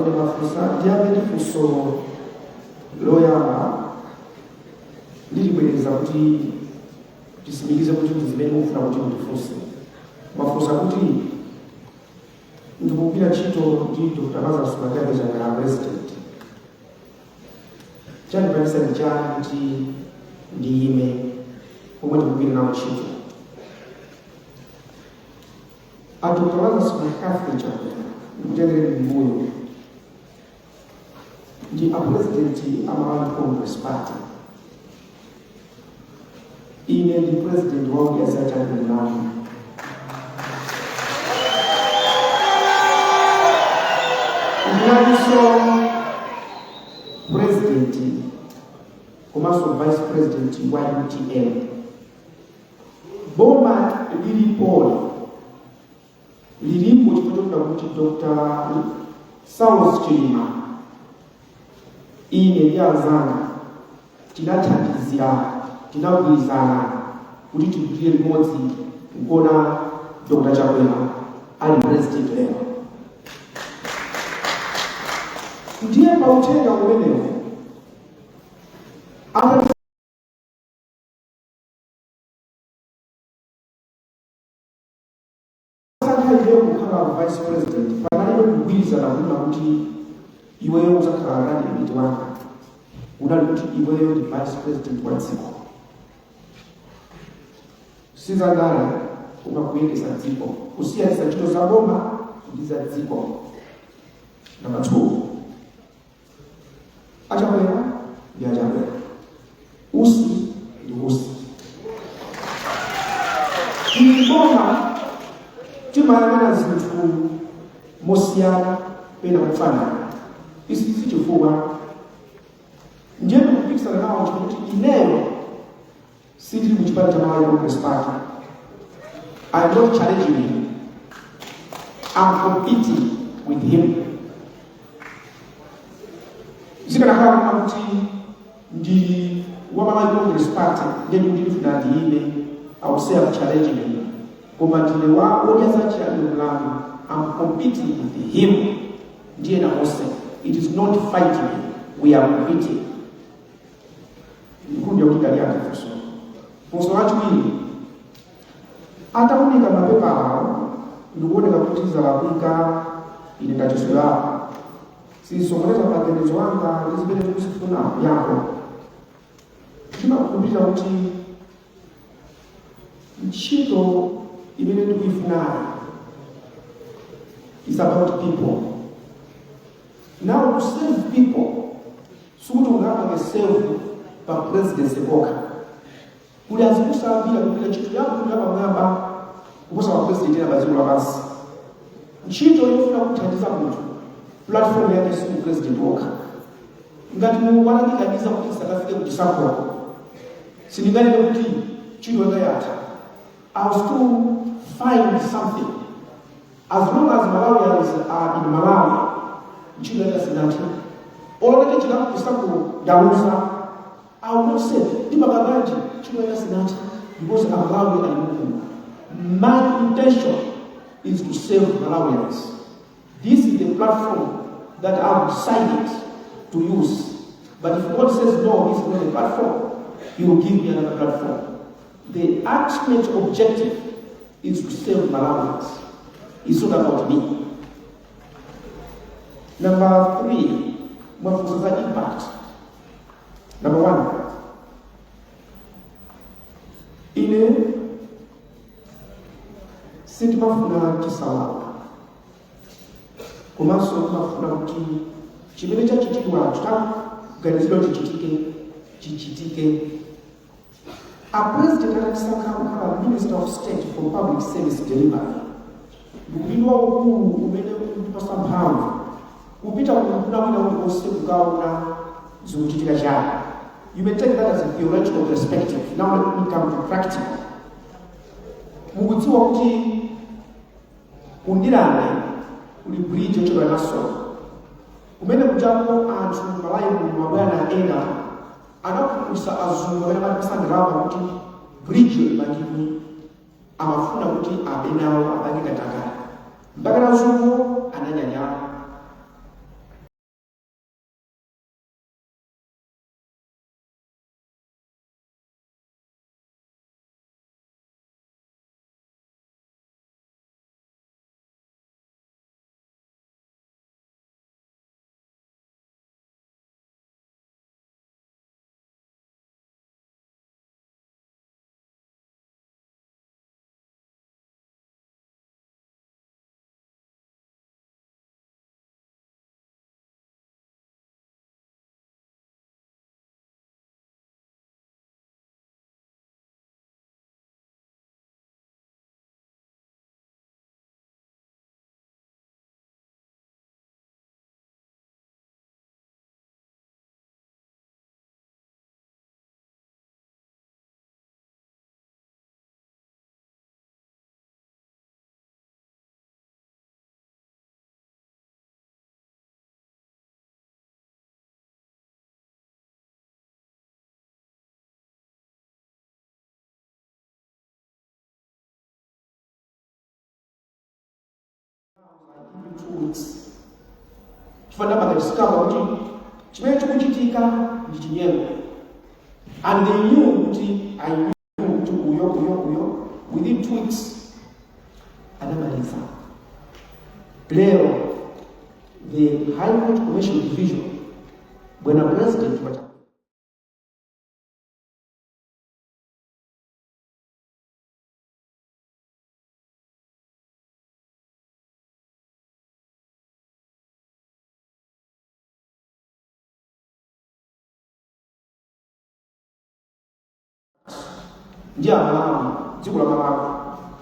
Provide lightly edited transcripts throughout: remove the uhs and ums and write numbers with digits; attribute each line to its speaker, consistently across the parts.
Speaker 1: Diamond fuso loyamba ndilibwereza kuti tisimilize kuti zimene mufuna kuti mutifunse mafunsa kuti ndikugwira ntchito ndi Dr. Lazarus Madebe Changala president chandipanisa ndi chani kuti ndiyime omwe ndikugwira nawo ntchito a Dr. Lazarus Madebe Changala ndikutengere mbuyo ndi a president amawali Congress Party ine ndi president wa USAID Changala so president komanso vice president wa UTM boma lilipo chikutoka kuti Dr. Saulos Chilima ine yazana tinathandizira tinagwirizana kuti tigwire limodzi kuona Dr. Chakwera ali president lero ndiye pautenga umenewo vice president panalibe kugwirizana kuti iweyo uzakhala kandidate wanga unali kuti iweyo ndi vice president wa dziko sizangala ukakuyendesa dziko kusiyanisa ntchito za boma ndi za dziko. Number 2, Chakwera ndi Chakwera, usi ndi usi. Boma timayang'ana zinthu mosiyana pena kufanana. Isi chifukwa ndiye kupikisana nawo kuti ineyo sitili kuchipata cha Malawi Congress Party. I'm not challenging him. I'm competing with him. Zikana kama kuti ndi wa Malawi Congress Party ndiye ndifuna ndiime I would say I'm challenging him. Kombatile wa ojaza challenge mlango. I'm competing with him. Ndiye na Mose. It is not fighting. We are competing. Nikundi ukikalia kifuso. Fuso watu hili hata kunika mapepa hao ndukuone kaputiza lapika inendatisula si sokoleza matendezo wanga lizibele tukusifuna yako kima kukumbita kuti ntchito imene ndikuifunana is about people. Now to serve people sukuti ungapange serve pa presidency koka kuli azikusambira kupita ntchito yako kuti apamwamba kuposa wa president ena baziko la basi ntchito yofuna kuthandiza munthu platform yake si president woka ngati muwanandikaniza kuti sakafike kuchisankho sindinganene kuti ntchito yakayatha I'll still find something as long as Malawians are in Malawi ntchito yakasinatha olakati chikakuchisankho dausa I will not say Dimagabanji ntchito yakasinatha because Malawi alimukumba. My intention is to serve Malawians. This is the platform that I've decided to use. But if God says no, this is not the platform, He will give me another platform. The ultimate objective is to serve Malawians. It's not about me. Number 3, mafunzo impact. Number 1, ile sitimafuna kisawa komanso mafuna kuti chimene chachitikwa tutaganizidwa chichitike. A president anasankha kukhala Minister of State for Public Service Delivery ndikudinwa ukulu umene ukupasa mphamvu kupita kuna wina uliwonse kukaona zikuchitika chake. You may take that as a theoretical perspective. Now let me come to practical. Mukudziwa kuti kundirane kuli bridge yochokera naso kumene kujapo anthu Malawi mabwana ena anakukusa azungu amene amasangalala kuti bridge imangidwe amafuna kuti abenawo apange katakata mpaka azungu ananyanya 2 weeks. Chifana bakadiscover kuti chimene chikuchitika ndi chinyengo. And they knew kuti I knew kuti uyo within 2 weeks anamaliza. Leo the High Court Commercial Division bwana president wata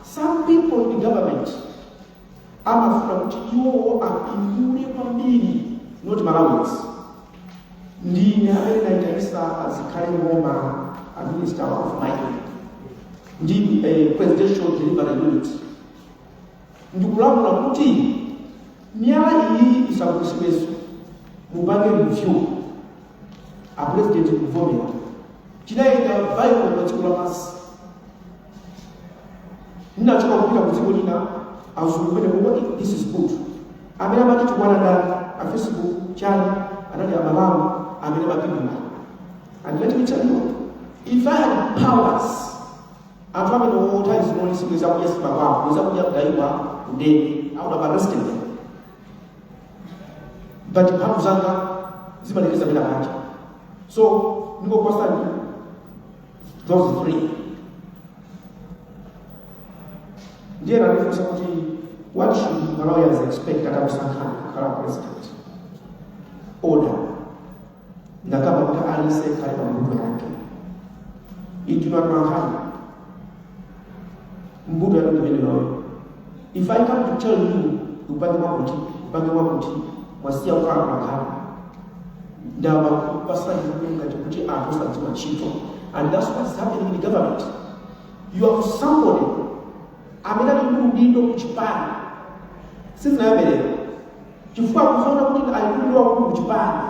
Speaker 1: some people in government amafuna kuti iwo apindule kwambiri not Malawians. Ndine amene nayitanisa azikhale ngoma a minister of mining ndi presidential delivery unit. Ndikulamula kuti miyala iyi isakusimeso mupange review a president kuvomera chinaenda viral pa dziko lapansi. Ninachoka kupita kudziko lina azungumene kuti this is good. Amene amati tikwanada a Facebook channel anali Malawi amene mapindula. And let me tell you, if I had powers, anthu amene ota izimoni sikuweza kuyesimba kwawo kuweza kuja kudaiwa ndeni I would have arrested them. But mphamvu zanga zimaneneza bila kanja. So niko kwa those three. Ndiye nalifunza kuti what should Malawians expect at Abusankani kala president? Order. Na kama kuti alise kale mbuto yake. Itunatwakana. Mbuto yake ndivene nawe. If I come to tell you upange wakuti mwasiya ukala mwakana. Ndaba kupasa yunga tukuti aposta tima chito. And that's what's happening in the government. You have somebody amena ndindo kuchipani. Sisi nayemelera. Chifukwa kufauna kuti alikuwa kuchipani.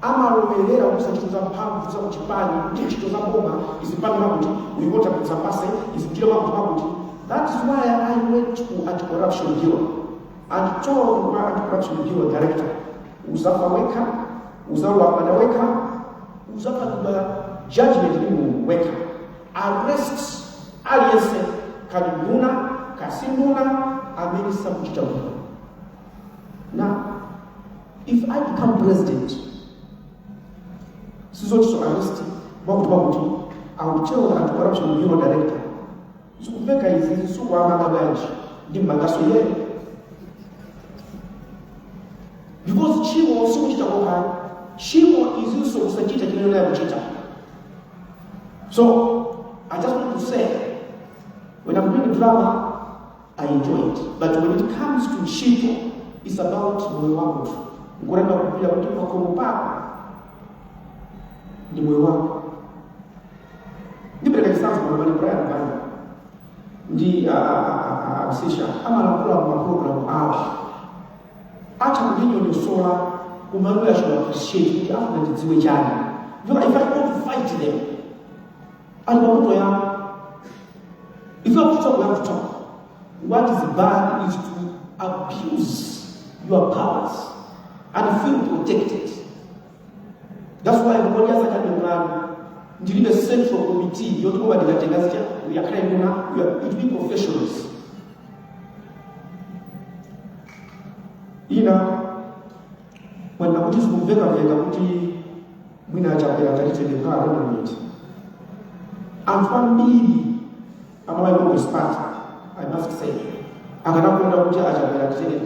Speaker 1: Amalomelera kusachituza mphamvu za kuchipani, kuti chito za boma izipani makuti ulikota kuzapase izitile makuti. That is why I went to Anti-Corruption Bureau and told my Anti-Corruption Bureau director, uzafaweka, uzalwamana uzafanywa judgment limu weka. Arrest aliyese kadimuna, kasimuna, amenisa kuchitabuka. Now, if I become president, so arrest Babuti, I will tell the Anti-Corruption Bureau director. So Veka is so Wamagabaji, the Magasoye. Because Chimo so much about Chimo is also such a cheetah. So I just want to say, when I'm doing drama, I enjoy it. But when it comes to Chimo, it's about moyo wangu. Ngorenda kupia kutoka kwa mpaka ni moyo wangu. Ndipo kwa sababu kwa wale Brian Banda ndi absisha ama nakula kwa program acha kudinyo ni sola kumanu ya shwa appreciate kuti afuna ndidziwe chani. You know, if I want to fight them, and what ya if you have to talk, we have to talk. What is bad is to abuse your powers and feel protected. That's why when you are saying that the central committee, you don't know what they are. We are trying to be professionals. When I just move back, we are going to parliament. And for me, I'm going to start. I must say, I'm going to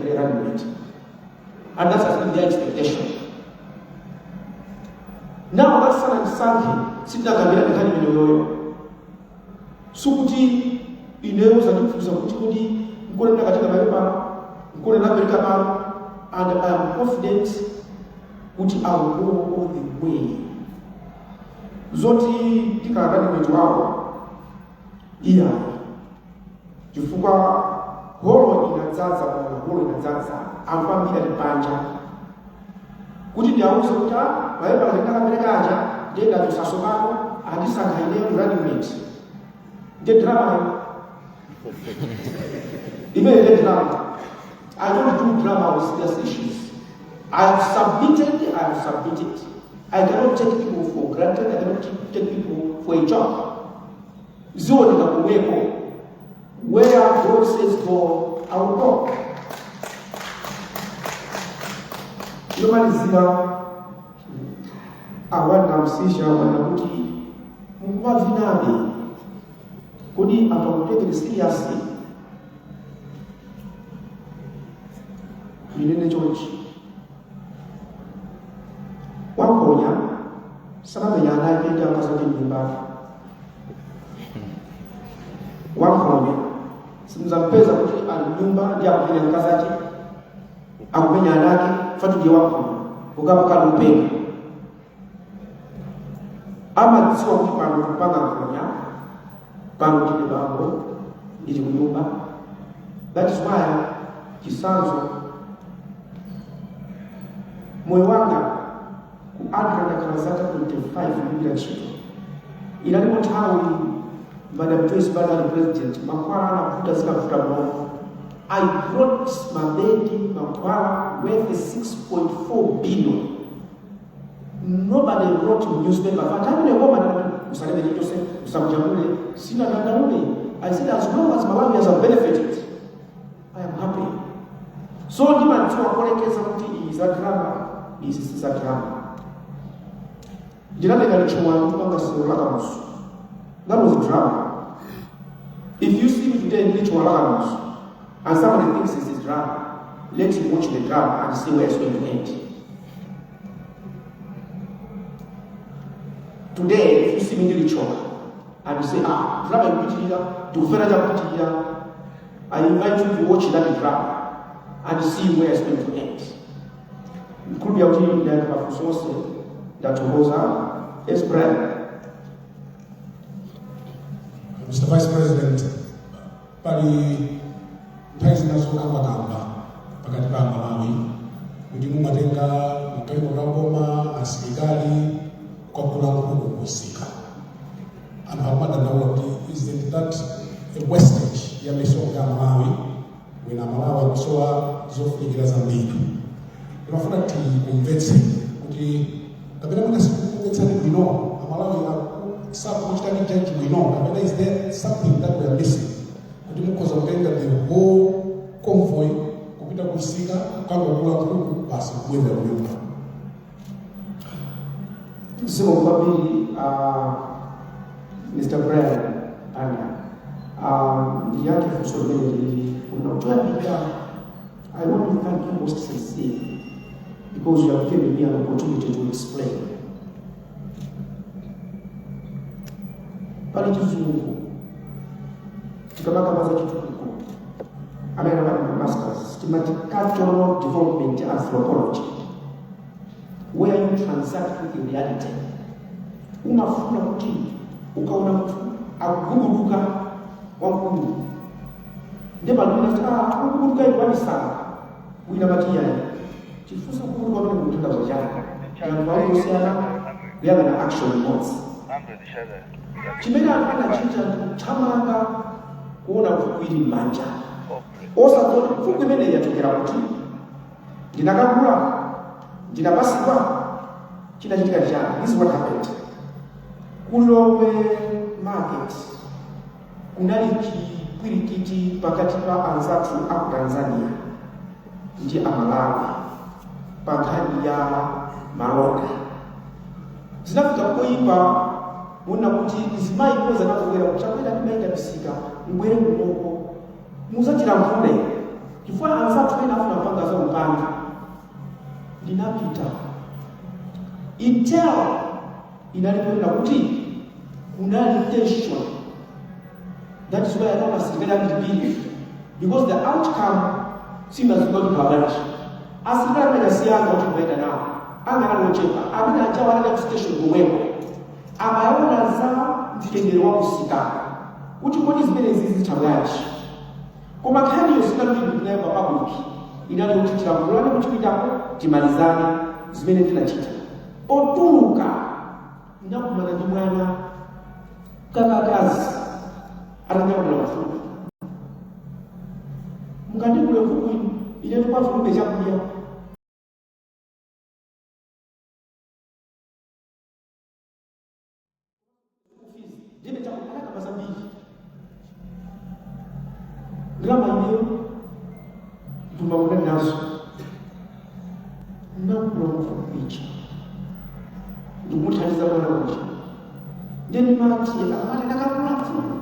Speaker 1: parliament. And that's has been their expectation. Now that's something sita kabila ndani mwenyewe. Sukuti inaweza kufuza kuti ngone katika mapepa, ngone na America pa, and I am confident kuti I will go all the way. Zoti tikakani mwetu wao. Iya. Chifukwa holo inazaza kwa holo inazaza. Ampa bila lipanja. Kuti ndiauze kuti mapepa ndakapeleka aja ndenda tusasomako andisanga ile running mate. The drama. Imele drama. I don't do drama with serious issues. I have submitted. I cannot take people for granted. I cannot take people for a job. Where God says go, I will go. Yomalizira awana msisha wanakuti mukuvavinabe kodi akamutekere seriously inene chonchi wakonya sababu yanake yakazake nyumbani wakonya simzampeza kuti ali nyumba ndi akupenya mkazake akupenya anake fatu wakonya ukapaka lupenya ama tsiwa kuti pano kupanga konya pano tili bambo ili kunyumba. That is why chisanzo moyo wanga kuadra na karazaka 25 bila chito inalipo tawi Madam Joyce Banda president makwara na kuta zika kuta mbono. I brought Mabedi makwara worth 6.4 billion. Nobody wrote newspaper. Fatani ngoma na usalebe Jose usamjamule sina nandaule. I said as long as Malawians are benefited, I am happy. So ni mtu akolekeza kuti iza drama, isiza drama. Jirani kalichwa mpanga sura kama musu. That was a drama. If you see me today in which one and somebody thinks this is drama, let him watch the drama and see where it's going to end. Today, if you see me in the ritual and you say, drama is here, to further here, I invite you to watch that drama and see where it's going to end. It could be out here that that was let's pray.
Speaker 2: Mr. Vice President, pali mpaizi kamba pakati pa Malawi kuti mumatenga mkaiko kaboma asilikali kwa kulanguku kusika. Amhamada na wati is that a wastage ya misonga Malawi wena Malawi kusoa zofunikira za mbili. Tunafuna kumvetse kuti kabila mwana kumvetsa ni bino Malawi ya something is there something that we are missing? Because of the whole convoy kupita kusika kama kula kuku basi kwenda nyumba.
Speaker 1: So probably Mr. Brian and yake kusolele unatoa bidhaa. I want to thank you most sincerely because you have given me an opportunity to explain. Pali kizungu tukabaka maza kitu kiko amena na masters systematic cultural development anthropology where you transact with reality. Unafuna kuti ukaona mtu akuguruka wangu ndeba ndio akuguruka ibadi sana wina batia chifusa kuguruka kwa mtunda wa jana na wao sana yaba na action notes chimena anachinja chamanga kuona kukwiri manja osa kuti kukwimene yatokera kuti ndinakakula ndinapasidwa chinachitika chana. This is what happened. Kulowe market kunali chikwirikiti pakati pa anzatu aku Tanzania ndi Amalawi pakati ya malonda zinafika kuipa muna kuti izimai kuweza nakugera kuchakwenda kumaita bisika mbwere muloko muzatira mvule kifua anzatu ena afuna panga za upanga linapita intel inalikwenda kuti kunali tension. That is why I thought Asilikali believe because the outcome seems to go to Kabash. Asilikali mejasianga watu kuenda nao anga na lochepa amina ajawa na station kuwepo amaona za mtendero wa kusika uti kodi zimene zizi tawaji koma kani yosikali kunayo kwa public inali utitira kulani kutipitapo timalizane zimene tinachita otuluka ndakumana ndi mwana kakakazi atanyamula mafuta mukandikule mfuku ine tukwafurume chakulya ndibe chakupalaka mazambiri ndilama ineyo ndumamuna nazo nakulomufupicha ndimuthandiza mwana wacho ndeni mati akamati ndakakula mfumu